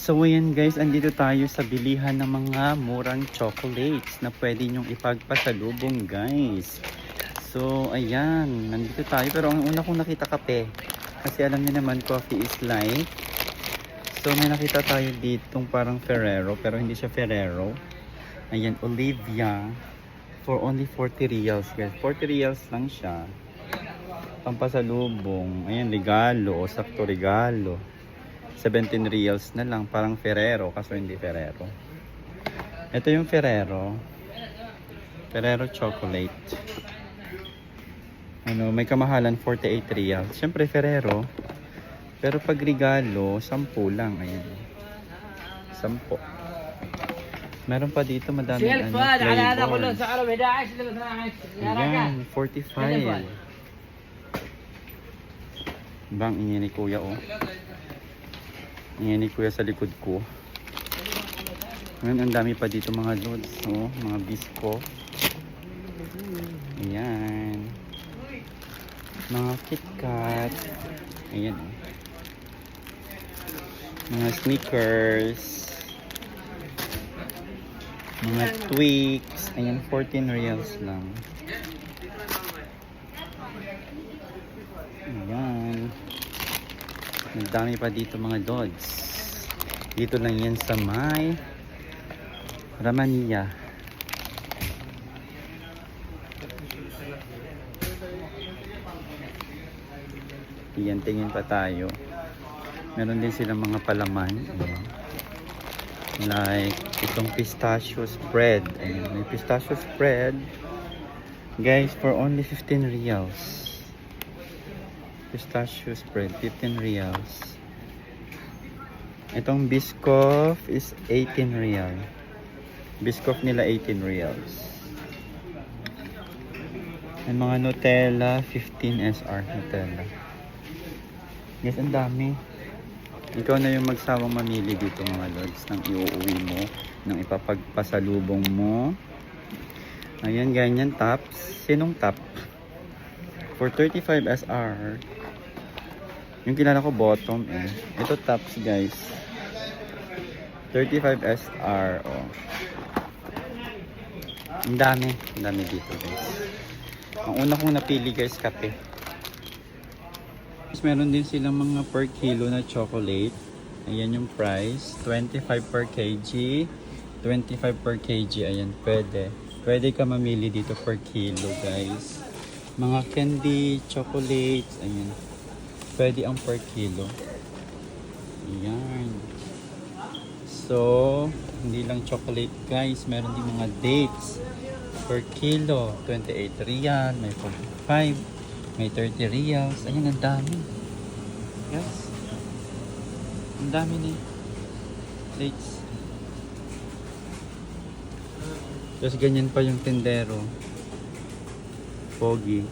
So ayan guys, andito tayo sa bilihan ng mga murang chocolates na pwede nyong ipagpasalubong guys. So ayan, nandito tayo pero ang una kong nakita kape. Kasi alam niyo naman coffee is life. So may nakita tayo ditong parang Ferrero pero hindi siya Ferrero. Ayan, Olivia for only 40 reals guys. 40 reals lang siya. Pampasalubong. Ayan, regalo o sakto regalo. 17 reals na lang, parang Ferrero kaso hindi Ferrero. Ito yung Ferrero chocolate. Ano, may kamahalan 48 reals. Syempre Ferrero. Pero pag regalo, 10 lang. Ayan. 10. Meron pa dito madaming flavors. Ayan, 45. Bang ingin ni kuya oh. Ngayon ni kuya sa likod ko. Ngayon ang dami pa dito mga loads, oh, mga bisco. Ayan. Mga KitKat. Ayan. Mga Snickers. Mga Twix. Ayan, 14 reals lang. Ayan. Ang dami pa dito mga lods. Dito lang yan sa may Ramania. Ayan, tingin pa tayo. Meron din silang mga palaman. Ayan. Like itong pistachio spread. Ayan, may pistachio spread. Guys, for only 15 reals. Pistachio spread, 15 reals. Itong Biscoff is 18 real. Biscoff nila 18 reals. May mga Nutella, 15 SR Nutella. Guys, ang dami. Ikaw na yung magsawang mamili dito mga lords ng iuuwi mo, ng ipapagpasalubong mo. Ayan, ganyan tops. Sinong top? For 35 SR. Yung kilala ko bottom eh. Ito tops guys. 35 SR. Oh. Ang dami dito guys. Ang una kong napili guys, kape. Meron din silang mga per kilo na chocolate. Ayan yung price. 25 per kg. 25 per kg. Ayan, pwede. Pwede ka mamili dito per kilo guys. Mga candy, chocolates. Ayan. Pwede ang per kilo. Ayan. So, hindi lang chocolate guys. Meron din mga dates. Per kilo. 28 real. May 45. May 30 reals. Ayan, ang dami. Yes. Ang dami ni dates. Tapos ganyan pa yung tindero. Pogi.